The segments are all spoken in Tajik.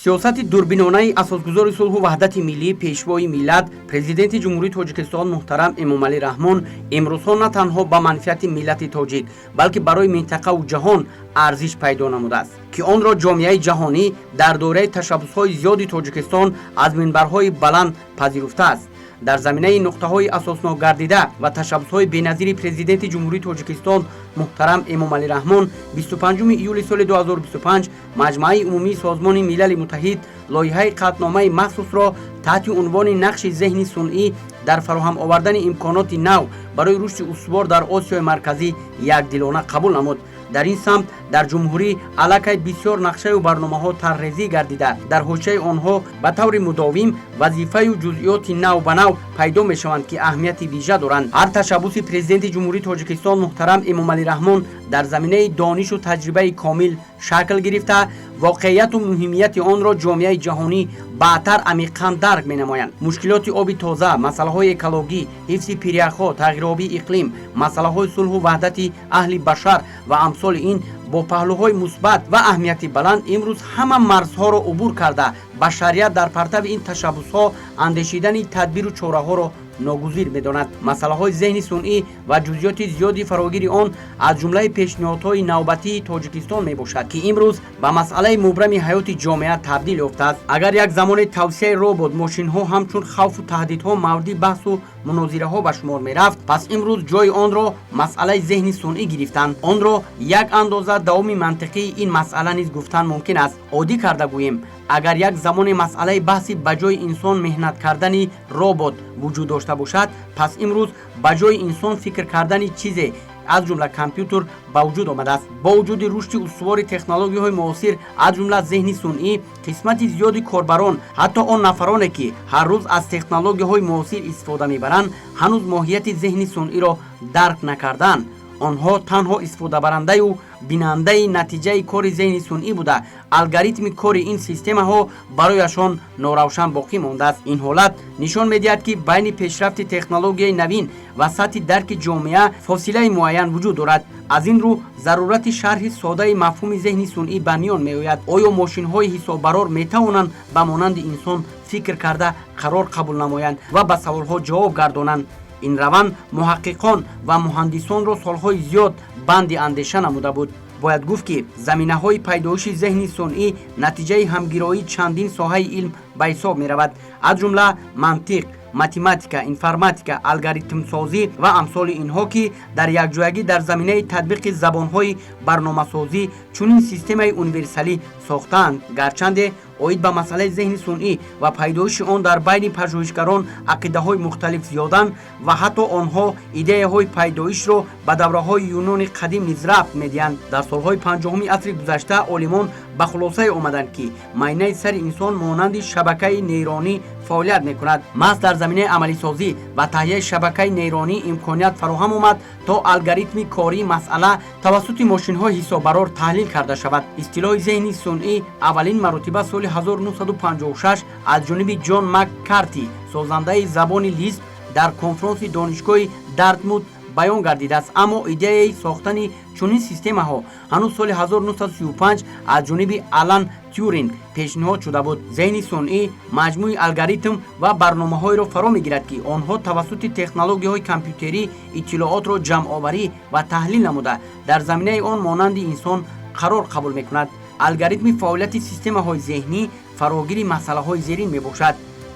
сиёсати дурбинонаи асосгузори сулҳу ваҳдати миллӣ пешвои миллат президенти ҷумҳурии тоҷикистон муҳтарам эмомалӣ раҳмон имрӯзҳо на танҳо ба манфиати миллати тоҷик балки барои минтақаву ҷаҳон арзиш пайдо намудааст ки онро ҷомеаи ҷаҳонӣ дар доираи ташаббусҳои зиёди тоҷикистон аз минбарҳои баланд пазируфтааст. дар заминаи нуқтаҳои асоснокгардида ва ташаббусҳои беназири президенти ҷумҳурии тоҷикистон муҳтарам эмомалӣ раҳмон 25 июли соли 2025 маҷмӯаи умумии созмони милали муттаҳид лоиҳаи қатномаи махсусро таҳти унвони нақши зеҳни сунъӣ дар фароҳам овардани имконоти нав барои рушди устувор дар осиёи марказӣ якдилона қабул намуд. дар ин самт дар ҷумҳурӣ аллакай бисёр нақшаю барномаҳо тарҳрезӣ гардида дар ҳошияи онҳо ба таври мудовим вазифаю ҷузъиёти нав ба нав пайдо мешаванд ки аҳамияти вижа доранд. ҳар ташаббуси президенти ҷумҳурии тоҷикистон муҳтарам эмомалӣ раҳмон дар заминаи донишу таҷрибаи комил шакл гирифта воқеияту муҳимияти онро ҷомеаи ҷаҳонӣ баъдтар амиқан дарк менамоянд. мушкилоти оби тоза, масъалаҳои экологӣ, ҳифзи пиряхҳо, тағйиробии иқлим, масъалаҳои сулҳу ваҳдати аҳли башар ва амсоли ин бо паҳлӯҳои мусбат ва аҳамияти баланд имрӯз ҳама марзҳоро убур карда башарият дар партави ин ташаббусҳо андешидани тадбиру чораҳоро ногузир медонад. масъалаҳои зеҳни сунъӣ ва ҷузъиёти зиёди фарогири он аз ҷумлаи пешниҳодҳои навбатии тоҷикистон мебошад ки имрӯз ба масъалаи мубрами ҳаёти ҷомеа табдил ёфтааст. агар як замоне тавсияи робот мошинҳо ҳамчун хавфу таҳдидҳо мавриди баҳсу мунозираҳо ба шумор мерафт, пас имрӯз ҷои онро масъалаи зеҳни сунъӣ гирифтанд. онро як андоза давоми мантиқии ин масъала низ гуфтан мумкин аст. оддӣ карда гӯем, агар як замоне масъалаи баҳси ба ҷои инсон меҳнат кардани робот вуҷуд дошта бошад, пас имрӯз ба ҷои инсон фикр кардани чизе аз ҷумла компютер ба вуҷуд омадааст. бо вуҷуди рушди устувори технологияҳои муосир аз ҷумла зеҳни сунъӣ, қисмати зиёди корбарон, ҳатто он нафароне ки ҳар рӯз аз технологияҳои муосир истифода мебаранд, ҳанӯз моҳияти зеҳни сунъиро дарк накардаанд. онҳо танҳо истифодабарандаю бинандаи натиҷаи кори зеҳни сунъӣ буда алгоритми кори ин системаҳо барояшон норавшан боқӣ мондааст. ин ҳолат нишон медиҳад ки байни пешрафти технологияи навин ва сатҳи дарки ҷомеа фосилаи муайян вуҷуд дорад. аз ин рӯ зарурати шарҳи соддаи мафҳуми зеҳни сунъӣ ба миён меояд. оё мошинҳои ҳисоббарор метавонанд ба монанди инсон фикр карда қарор қабул намоянд ва ба саволҳо ҷавоб гардонанд? ин раванд муҳаққиқон ва муҳандисонро солҳои зиёд банди андеша намуда буд. бояд гуфт ки заминаҳои пайдоиши зеҳни сунъӣ натиҷаи ҳамгироии чандин соҳаи илм ба ҳисоб меравад, аз ҷумла мантиқ, математика, информатика, алгоритмсозӣ ва амсоли инҳо ки дар якҷоягӣ дар заминаи татбиқи забонҳои барномасозӣ чунин системаи универсалӣ сохтаанд. гарчанде оид ба масъалаи зеҳни сунъӣ ва пайдоиши он дар байни пажӯҳишгарон ақидаҳои мухталиф зиёданд ва ҳатто онҳо идеяҳои пайдоишро ба давраҳои юнони қадим низ рабт медиҳанд. дар солҳои 50-уми асри гузашта олимон ба хулосае омаданд ки майнаи сари инсон монанди шабакаи нейронӣ фаъолият мекунад. маҳз дар заминаи амалисозӣ ва таҳияи шабакаи нейронӣ имконият фароҳам омад то алгоритми кории масъала тавассути мошинҳои ҳисоббарор таҳлил карда шавад. истилоҳи зеҳни сунъӣ аввалин маротиба соли 1956 аз ҷониби ҷон маккарти созандаи забони лисп дар конфронси донишгоҳи дартмут баён гардидааст, аммо идеяи сохтани чунин системаҳо ҳанӯз соли 1935 аз ҷониби алан тюринг пешниҳод шуда буд. зеҳни сунъӣ маҷмӯи алгоритм ва барномаҳоеро фаро мегирад ки онҳо тавассути технологияҳои компютерӣ иттилоотро ҷамъоварӣ ва таҳлил намуда дар заминаи он монанди инсон қарор қабул мекунад. алгоритми фаъолияти системаҳои зеҳнӣ фарогири масъалаҳои зерин мебошад: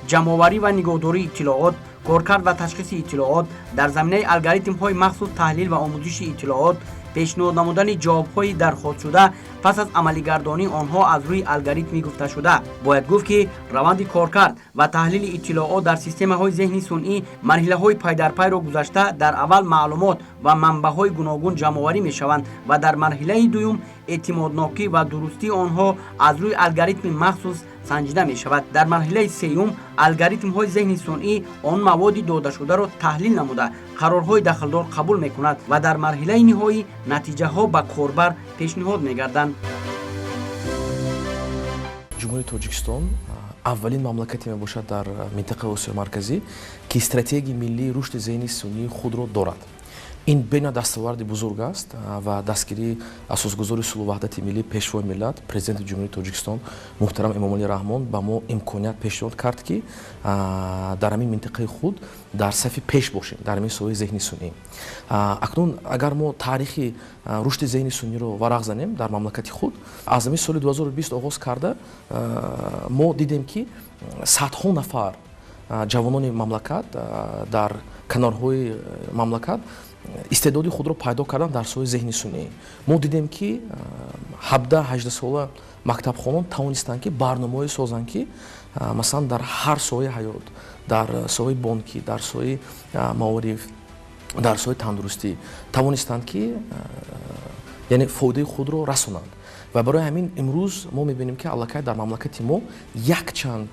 ҷамъоварӣ ва нигоҳдории иттилоот, коркард ва ташхиси иттилоот, дар заминаи алгоритмҳои махсус таҳлил ва омӯзиши иттилоот, пешниҳод намудани ҷавобҳои дархостшуда пас аз амалигардонӣ онҳо аз рӯи алгоритмӣ гуфташуда. бояд гуфт ки раванди коркард ва таҳлили иттилоот дар системаҳои зеҳни сунъӣ марҳилаҳои пайдарпайро гузашта дар аввал маълумот ва манбаъҳои гуногун ҷамъоварӣ мешаванд ва дар марҳилаи дуюм эътимоднокӣ ва дурустии онҳо аз рӯи алгоритми махсус санҷида мешавад. дар марҳилаи сеюм алгоритмҳои зеҳни сунъӣ он маводи додашударо таҳлил намуда қарорҳои дахлдор қабул мекунад ва дар марҳилаи ниҳоӣ натиҷаҳо ба корбар пешниҳод мегарданд. ҷумҳурии тоҷикистон аввалин мамлакате мебошад дар минтақаи осиёи марказӣ ки стратегияи миллии рушди зеҳни сунъии худро дорад. ин бена дастоварди бузург аст ва дастгирии асосгузори сулҳу ваҳдати миллӣ пешвои миллат президенти ҷумҳурии тоҷикистон муҳтарам эмомалӣ раҳмон ба мо имконият пешниҳод кард ки дар ҳамин минтақаи худ дар сафи пеш бошем дар ҳамин соҳаи зеҳни сунъӣ. Акнун агар мо таърихи рушди зеҳни сунъиро варақ занем дар мамлакати худ аз ҳамин соли 2020 оғоз карда мо дидем ки садҳо нафар ҷавонони мамлакат дар канорҳои мамлакат истеъдоди худро пайдо кардан дар соҳаи зеҳни сунъӣ. Мо дидем ки 17-18 сола мактабхонон тавонистанд ки барномаҳое созанд ки масалан дар ҳар соҳаи ҳаёт, дар соҳаи бонкӣ, дар соҳаи маориф, дар соҳаи тандурустӣ тавонистанд ки яъне фоидаи худро расонанд. Ва барои ҳамин имрӯз мо мебинем ки аллакай дар мамлакати мо якчанд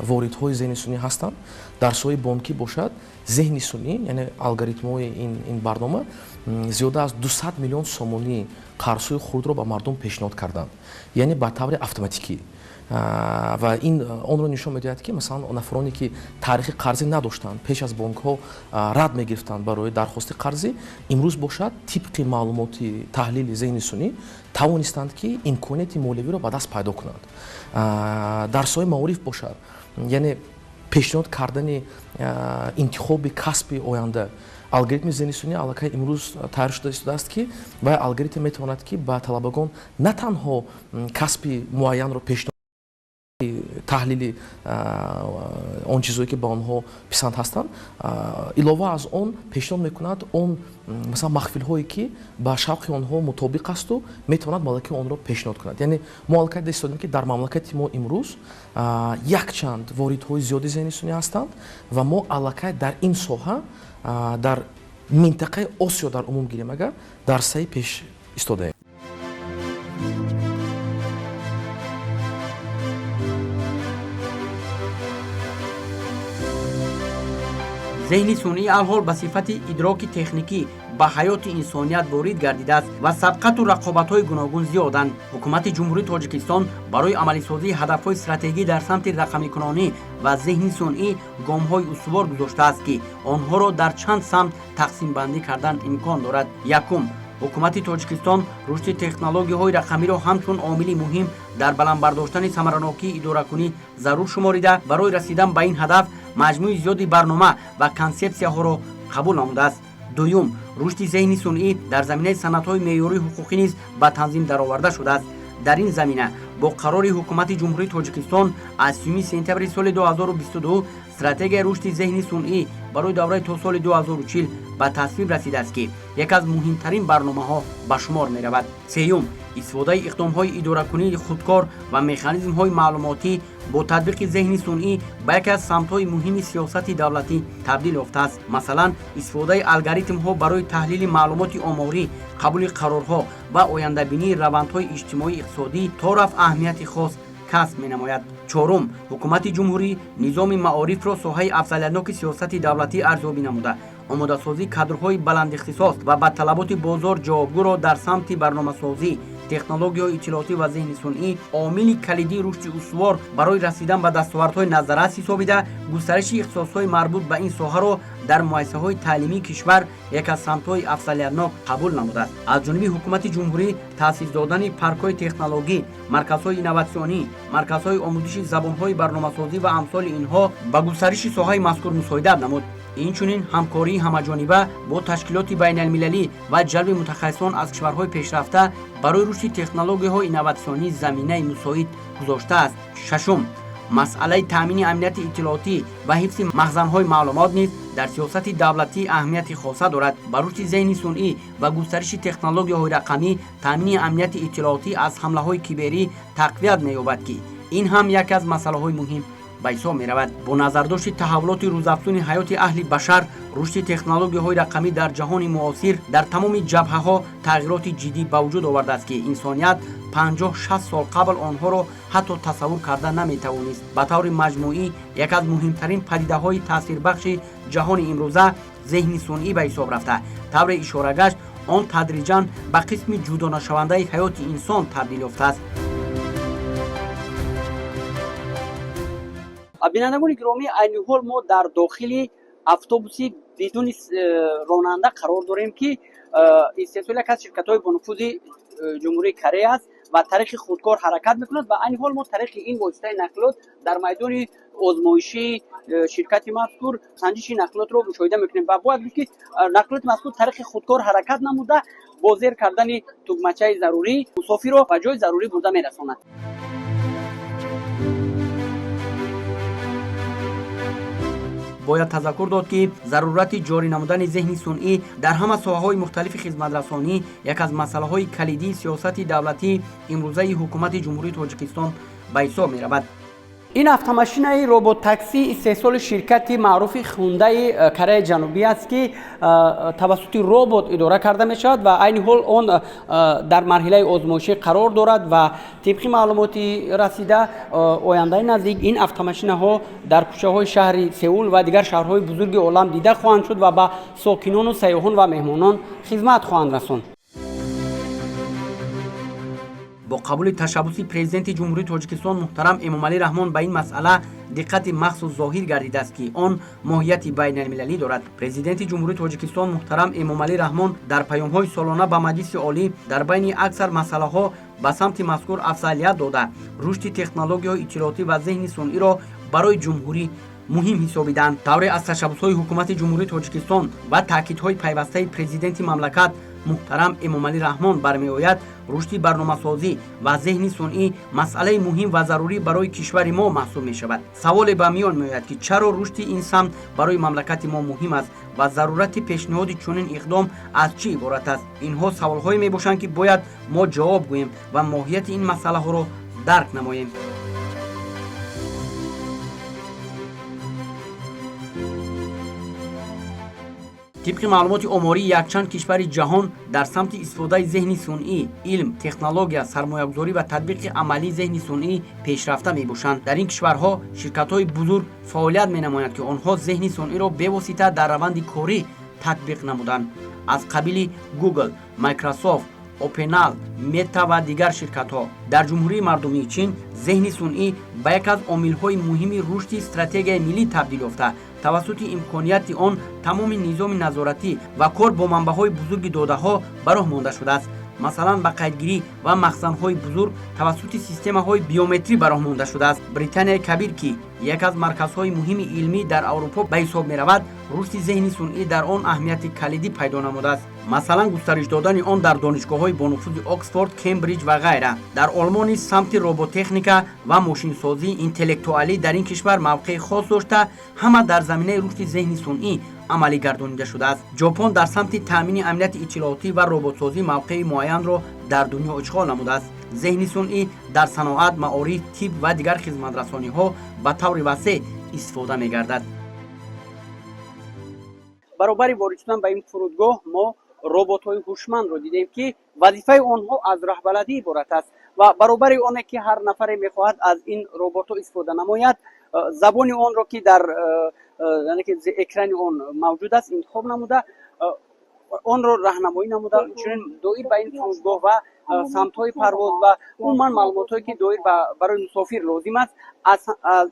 воридҳои зеҳни сунъӣ ҳастанд. Дар соҳаи бонкӣ бошад зеҳни сунъӣ яъне алгоритмҳои ин барнома зиёда аз 200 миллион сомонии қарзҳои хурдро ба мардум пешниҳод карданд, яъне ба таври автоматикӣ. Ва ин онро нишон медиҳад ки масалан нафароне ки таърихи қарзӣ надоштанд, пеш аз бонкҳо рад мегирифтанд барои дархости қарзӣ, имрӯз бошад тибқи маълумоти таҳлили зеҳни сунъӣ тавонистанд ки имконияти молиявиро ба даст пайдо кунанд. Дар соҳаи маориф бошад, яъне пешниҳод кардани интихоби касби оянда. Алгоритми зеҳни сунъӣ аллакай имрӯз тайёр шуда истодааст ки вай алгоритм метавонад ки ба талабагон на танҳо касби муайянро пешниҳод таҳлили он чизое ки ба онҳо писанд ҳастанд, илова аз он пешниҳод мекунад он масалан маҳфилҳое ки ба шавқи онҳо мутобиқ асту метавонад малаки онро пешниҳод кунад. Яъне мо аллакай дист додем ки дар мамлакати мо имрӯз якчанд воридҳои зиёди зеҳни сунъӣ ҳастанд ва мо аллакай дар ин соҳа дар минтақаи Осиё дар умум гирем агар дар саи пеш истодаем. зеҳни сунъӣ алҳол ба сифати идроки техникӣ ба ҳаёти инсоният ворид гардидааст ва сабқату рақобатҳои гуногун зиёданд. ҳукумати ҷумҳурии Тоҷикистон барои амалисозии ҳадафҳои стратегӣ дар самти рақамикунонӣ ва зеҳни сунъӣ гомҳои устувор гузоштааст ки онҳоро дар чанд самт тақсимбандӣ кардан имкон дорад. Якум, ҳукумати Тоҷикистон рушди технологияҳои рақамиро ҳамчун омили муҳим дар баланд бардоштани самаранокии идоракунӣ зарур шуморида, барои расидан ба ин ҳадаф маҷмӯи зиёди барнома ва консепсияҳоро қабул намудааст. Дуюм, рушди зеҳни сунъӣ дар заминаи санъатҳои меъёрии ҳуқуқӣ низ ба танзим дароварда шудааст. Дар ин замина бо қарори ҳукумати ҷумҳурии Тоҷикистон аз 3 сентябри соли 2022 стратегияи рушди зеҳни сунъӣ барои давраи то соли 2040 ба тасвиб расидааст ки яке аз муҳимтарин барномаҳо ба шумор меравад. Сеюм, истифодаи иқдомҳои идоракунии худкор ва механизмҳои маълумотӣ бо татбиқи зеҳни сунъӣ ба яке аз самтҳои муҳими сиёсати давлатӣ табдил ёфтааст. Масалан, истифодаи алгоритмҳо барои таҳлили маълумоти оморӣ, қабули қарорҳо ва ояндабинии равандҳои иҷтимоӣ иқтисодӣ то рафъ аҳамияти хос касб менамояд. Чорум, ҳукумати ҷумҳурӣ низоми маорифро соҳаи афзалиятноки сиёсати давлатӣ арзёбӣ намуда, омодасозии кадрҳои баландихтисос ва ба талаботи бозор ҷавобгӯро дар самти барномасозӣ, технологияҳои иттилоотӣ ва зеҳни сунъӣ омили калидии рушди устувор барои расидан ба дастовардҳои назаррас ҳисобида, густариши ихтисосҳои марбут ба ин соҳаро дар муассисаҳои таълимии кишвар яке аз самтҳои афзалиятнок қабул намудааст. Аз ҷониби ҳукумати ҷумҳурӣ таъсис додани паркҳои технологӣ, марказҳои инноватсионӣ, марказҳои омӯзиши забонҳои барномасозӣ ва амсоли инҳо ба густариши соҳаи мазкур мусоидат намуд. инчунин ҳамкории ҳамаҷониба бо ташкилоти байналмилалӣ ва ҷалби мутахассисон аз кишварҳои пешрафта барои рушди технологияҳои инноватсионӣ заминаи мусоид гузоштааст. Шашум, масъалаи таъмини амнияти иттилоотӣ ва ҳифзи махзанҳои маълумот низ дар сиёсати давлатӣ аҳамияти хоса дорад. Ба рушди зеҳни сунъӣ ва густариши технологияҳои рақамӣ таъмини амнияти иттилоотӣ аз ҳамлаҳои киберӣ тақвият меёбад ки ин ҳам яке аз масъалаҳои муҳим ба ҳисоб меравад. Бо назардошти таҳаввулоти рӯзафзуни ҳаёти аҳли башар, рушди технологияҳои рақамӣ дар ҷаҳони муосир дар тамоми ҷабҳаҳо тағйироти ҷиддӣ ба вуҷуд овардааст ки инсоният 50-60 сол қабл онҳоро ҳатто тасаввур карда наметавонист. Ба таври маҷмуӣ яке аз муҳимтарин падидаҳои таъсирбахши ҷаҳони имрӯза зеҳни сунъӣ ба ҳисоб рафта, тавре ишора гашт, он тадриҷан ба қисми ҷудонашавандаи ҳаёти инсон табдил ёфтааст. бинандагони гиромӣ, айни ҳол мо дар дохили автобуси бидуни ронанда қарор дорем ки истеҳсол як аз ширкатҳои бонуфузи ҷумҳурии Корея аст ва тариқи худкор ҳаракат мекунад ва айни ҳол мо тариқи ин воситаи нақлиёт дар майдони озмоишии ширкати мазкур санҷиши нақлиётро мушоҳида мекунем ва бояд гуфт ки нақлиёти мазкур тариқи худкор ҳаракат намуда бо зер кардани тугмачаи зарурӣ мусофирро ба ҷои зарурӣ бурда мерасонад. бояд тазаккур дод ки зарурати ҷорӣ намудани зеҳни сунъӣ дар ҳама соҳаҳои мухталифи хизматрасонӣ як аз масъалаҳои калидии сиёсати давлатии имрӯзаи ҳукумати ҷумҳурии Тоҷикистон ба ҳисоб меравад. ин автомашинаи роботакси истеҳсоли ширкати маъруфи хундаи Кореяи Ҷанубӣ аст ки тавассути робот идора карда мешавад ва айни ҳол он дар марҳилаи озмоишӣ қарор дорад ва тибқи маълумоти расида ояндаи наздик ин автомашинаҳо дар кӯчаҳои шаҳри Сеул ва дигар шаҳрҳои бузурги олам дида хоҳанд шуд ва ба сокинону сайёҳон ва меҳмонон хизмат хоҳанд расонд. бо қабули ташаббуси президенти ҷумҳурии Тоҷикистон муҳтарам Эмомалӣ Раҳмон ба ин масъала диққати махсус зоҳир гардидааст ки он моҳияти байналмилалӣ дорад. Президенти ҷумҳурии Тоҷикистон муҳтарам Эмомалӣ Раҳмон дар паёмҳои солона ба Маҷлиси олӣ дар байни аксар масъалаҳо ба самти мазкур афзалият дода рушди технологияҳои иттилоотӣ ва зеҳни сунъиро барои ҷумҳурӣ муҳим ҳисобиданд. тавре аз ташаббусҳои ҳукумати ҷумҳурии Тоҷикистон ва таъкидҳои пайвастаи президенти мамлакат муҳтарам Эмомалӣ Раҳмон бармеояд рушди барномасозӣ ва зеҳни сунъӣ масъалаи муҳим ва зарурӣ барои кишвари мо маҳсуб мешавад. саволе ба миён меояд ки чаро рушди ин самт барои мамлакати мо муҳим аст ва зарурати пешниҳоди чунин иқдом аз чӣ иборат аст. инҳо саволҳое мебошанд ки бояд мо ҷавоб гӯем ва моҳияти ин масъалаҳоро дарк намоем. тибқи маълумоти омории якчанд кишвари ҷаҳон дар самти истифодаи зеҳни сунъӣ, илм, технология, сармоягузорӣ ва татбиқи амалии зеҳни сунъӣ пешрафта мебошанд. дар ин кишварҳо ширкатҳои бузург фаъолият менамоянд ки онҳо зеҳни сунъиро бевосита дар раванди корӣ татбиқ намуданд. аз қабили Google, Microsoft, OpenAI, Meta ва дигар ширкатҳо. дар ҷумҳурии мардумии Чин зеҳни сунъӣ ба як аз омилҳои муҳими рушди стратегияи миллӣ табдил ёфта тавассути имконияти он тамоми низоми назоратӣ ва кор бо манбаъҳои бузурги додаҳо ба роҳ монда шудааст. масалан ба қайдгирӣ ва махзанҳои бузург тавассути системаҳои биометрӣ ба роҳ монда шудааст. британияи кабир ки як аз марказҳои муҳими илмӣ дар аврупо ба ҳисоб меравад рушди зеҳни сунъӣ дар он аҳамияти калидӣ пайдо намудааст. масалан густариш додани он дар донишгоҳҳои бонуфузи Оксфорд, Кембриҷ ва гайра. дар олмон низ самти роботехника ва мошинсозӣ интеллектуалӣ дар ин кишвар мавқеи хос дошта ҳама дар заминаи рушди зеҳни сунъӣ амалӣ гардонида шудааст. ҷопон дар самти таъмини амнияти иттилоотӣ ва роботсозӣ мавқеи муайянро дар дунё ишғол намудааст. зеҳни сунъӣ дар саноат, маориф, тиб ва дигар хизматрасониҳо ба таври васеъ истифода мегардад. баробари ворид шудан ба ин фурудгоҳ мо роботҳои ҳушмандро дидем ки вазифаи онҳо аз раҳбаладӣ иборат аст ва баробари оне ки ҳар нафаре мехоҳад аз ин роботҳо истифода намояд забони онро ки дар экрани он мавҷуд аст интихоб намуда онро раҳнамоӣ намуда чунин доир ба ин фурудгоҳ ва самтҳои парвоз ва умуман маълумотҳое ки доир барои мусофир лозим аст аз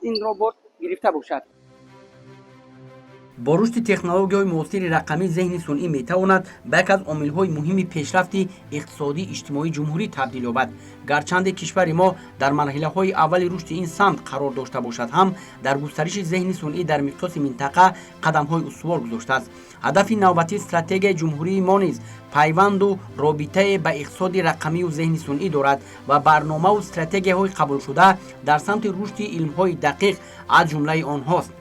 ин робот гирифта бошад. бо рушди технологияҳои муосири рақамӣ зеҳни сунъӣ метавонад ба як аз омилҳои муҳими пешрафти иқтисодии иҷтимоии ҷумҳурӣ табдил ёбад. гарчанде кишвари мо дар марҳилаҳои аввали рушди ин самт қарор дошта бошад ҳам дар густариши зеҳни сунъӣ дар миқёси минтақа қадамҳои устувор гузоштааст. ҳадафи навбатии стратегияи ҷумҳурии мо низ пайванду робитае ба иқтисоди рақамию зеҳни сунъӣ дорад ва барномаву стратегияҳои қабулшуда дар самти рушди илмҳои дақиқ аз ҷумлаи онҳост.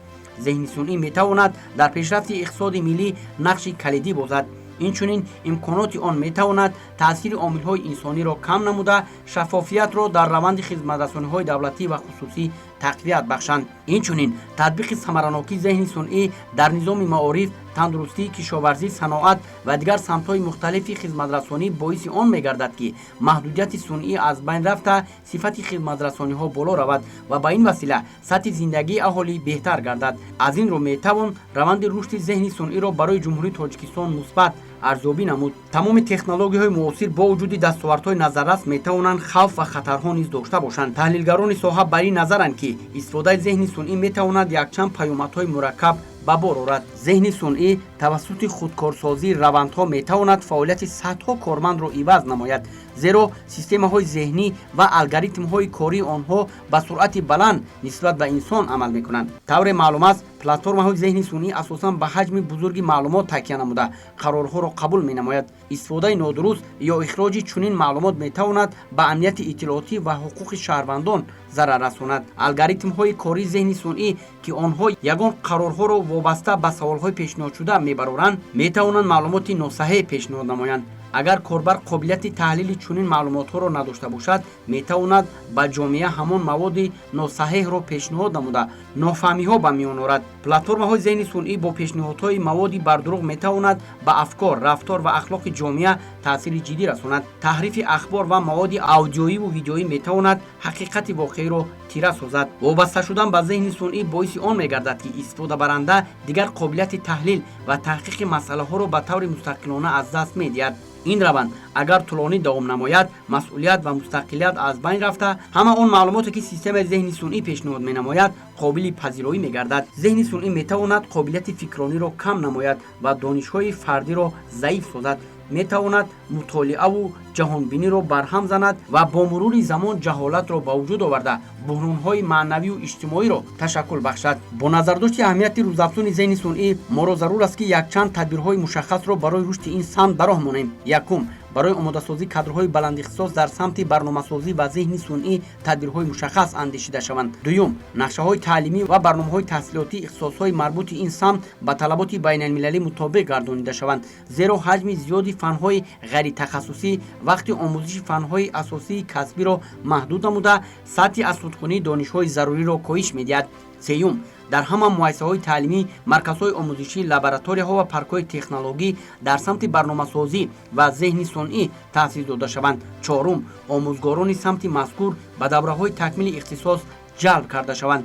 зеҳни сунъӣ метавонад дар пешрафти иқтисоди миллӣ нақши калидӣ бозад. инчунин имконоти он метавонад таъсири омилҳои инсониро кам намуда шаффофиятро дар раванди хизматрасониҳои давлатӣ ва хусусӣ тақвият бахшанд. инчунин татбиқи самаранокии зеҳни сунъӣ дар низоми маориф, тандурустӣ, кишоварзӣ, саноат ва дигар самтҳои мухталифи хизматрасонӣ боиси он мегардад ки маҳдудияти сунъӣ аз байн рафта сифати хизматрасониҳо боло равад ва ба ин васила сатҳи зиндагии аҳолӣ беҳтар гардад. аз ин рӯ метавон раванди рушди зеҳни сунъиро барои ҷумҳурии Тоҷикистон мусбат арзёбӣ намуд. тамоми технологияҳои муосир бо вуҷуди дастовардҳои назаррас метавонанд хавф ва хатарҳо низ дошта бошанд. таҳлилгарони соҳа бар ин назаранд ки истифодаи зеҳни сунъӣ метавонад якчанд паёмадҳои мураккаб ба бор орад. зеҳни сунъӣ тавассути худкорсозии равандҳо метавонад фаъолияти садҳо кормандро иваз намояд, зеро системаҳои зеҳнӣ ва алгоритмҳои кории онҳо ба суръати баланд нисбат ба инсон амал мекунанд. тавре маълум аст, платформаҳои зеҳни сунъӣ асосан ба ҳаҷми бузурги маълумот такя намуда қарорҳоро қабул менамояд. истифодаи нодуруст ё ихроҷи чунин маълумот метавонад ба амнияти иттилоотӣ ва ҳуқуқи шаҳрвандон зарар расонад. алгоритмҳои кории зеҳни сунъӣ ки онҳо ягон қарорҳоро вобаста ба саволҳои пешниҳодшуда мебароранд, метавонанд маълумоти носаҳеҳ пешниҳод намоянд. агар корбар қобилияти таҳлили чунин маълумотҳоро надошта бошад, метавонад ба ҷомеа ҳамон маводи носаҳеҳро пешниҳод намуда нофаҳмиҳо ба миён орад. платформаҳои зеҳни сунъӣ бо пешниҳодҳои маводи бардуруғ метавонад ба афкор, рафтор ва ахлоқи ҷомеа таъсири ҷиддӣ расонад. таҳрифи ахбор ва маводи аудиоиву видеоӣ метавонад ҳақиқати воқеиро тира созад. вобаста шудан ба зеҳни сунъӣ боиси он мегардад, ки истифодабаранда дигар қобилияти таҳлил ва таҳқиқи масъалаҳоро ба таври мустақилона аз даст медиҳад. ин раванд агар тӯлонӣ давом намояд, масъулият ва мустақилият аз байн рафта, ҳама он маълумоте ки системаи зеҳни сунъӣ пешниҳод менамояд, қобили пазироӣ мегардад. зеҳни сунъӣ метавонад қобилияти фикрониро кам намояд ва донишҳои фардиро заиф созад. метавонад мутолиаву ҷаҳонбиниро барҳам занад ва бо мурури замон ҷаҳолатро ба вуҷуд оварда буҳронҳои маънавию иҷтимоиро ташаккул бахшад. бо назардошти аҳамияти рӯзафзуни зеҳни сунъӣ, моро зарур аст ки якчанд тадбирҳои мушаххасро барои рушди ин самт ба роҳ монем. якум, барои омодасозии кадрҳои баландихтисос дар самти барномасозӣ ва зеҳни сунъӣ тадбирҳои мушаххас андешида шаванд. дуюм, нақшаҳои таълимӣ ва барномаҳои таҳсилотӣ ихтисосҳои марбути ин самт ба талаботи байналмилалӣ мутобиқ гардонида шаванд, зеро ҳаҷми зиёди фанҳои ғайритахассусӣ вақти омӯзиши фанҳои асосии касбиро маҳдуд намуда, сатҳи асудхонии донишҳои заруриро коҳиш медиҳад. сеюм, дар ҳама муассисаҳои таълимӣ, марказҳои омӯзишӣ, лабораторияҳо ва паркҳои технологӣ дар самти барномасозӣ ва зеҳни сунъӣ таъсис дода шаванд. чорум, омӯзгорони самти мазкур ба давраҳои такмили ихтисос ҷалб карда шаванд.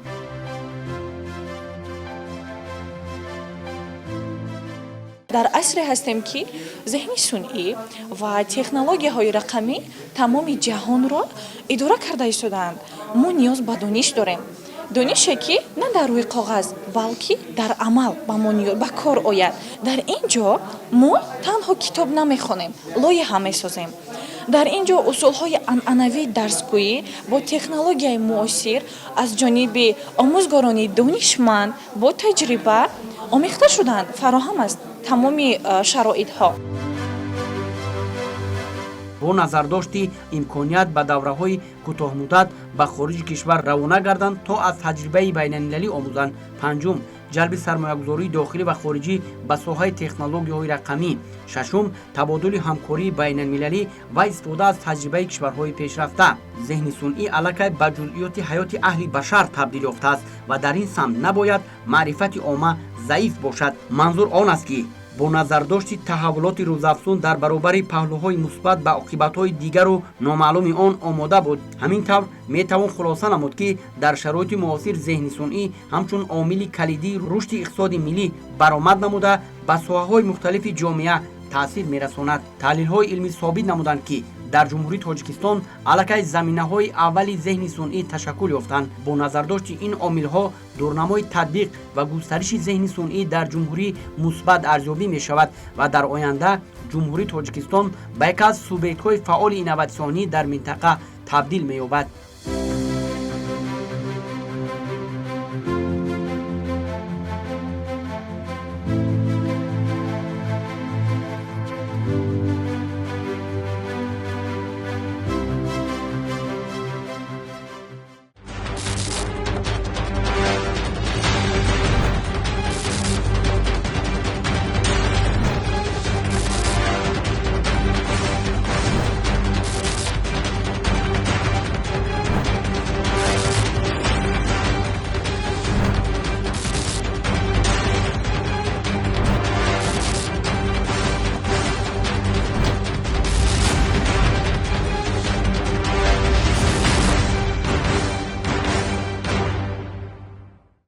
дар асре ҳастем, ки зеҳни сунъӣ ва технологияҳои рақамӣ тамоми ҷаҳонро идора карда истодаанд. мо ниёз ба дониш дорем. донише ки на дар рӯи коғаз, балки дар амал ба кор ояд. дар ин ҷо мо танҳо китоб намехонем, лоиҳа месозем. дар ин ҷо усулҳои анъанавии дарсгӯӣ бо технологияи муосир аз ҷониби омӯзгорони донишманд бо таҷриба омехта шуданд. фароҳам аст тамоми шароитҳо. бо назардошти имконият ба давраҳои кӯтоҳмуддат ба хориҷи кишвар равона гарданд, то аз таҷрибаи байналмилалӣ омӯзанд. панҷум, ҷалби сармоягузории дохилӣ ва хориҷӣ ба соҳаи технологияҳои рақамӣ. шашум, табодули ҳамкории байналмилалӣ ва истифода аз таҷрибаи кишварҳои пешрафта. зеҳни сунъӣ аллакай ба ҷузъиёти ҳаёти аҳли башар табдил ёфтааст ва дар ин самт набояд маърифати омма заиф бошад. манзур он аст, ки бо назардошти таҳаввулоти рӯзафзун дар баробари паҳлӯҳои мусбат ба оқибатҳои дигару номаълуми он омода буд. ҳамин тавр метавон хулоса намуд, ки дар шароити муосир зеҳни сунъӣ ҳамчун омили калидии рушди иқтисоди миллӣ баромад намуда ба соҳаҳои мухталифи ҷомеа таъсир мерасонад. таҳлилҳои илмӣ собит намуданд, ки дар ҷумҳурии Тоҷикистон аллакай заминаҳои аввали зеҳни сунъӣ ташаккул ёфтанд. бо назардошти ин омилҳо, дурнамои татбиқ ва густариши зеҳни сунъӣ дар ҷумҳурӣ мусбат арзёбӣ мешавад ва дар оянда ҷумҳурии Тоҷикистон ба яке аз субъектҳои фаъоли инноватсионӣ дар минтақа табдил меёбад.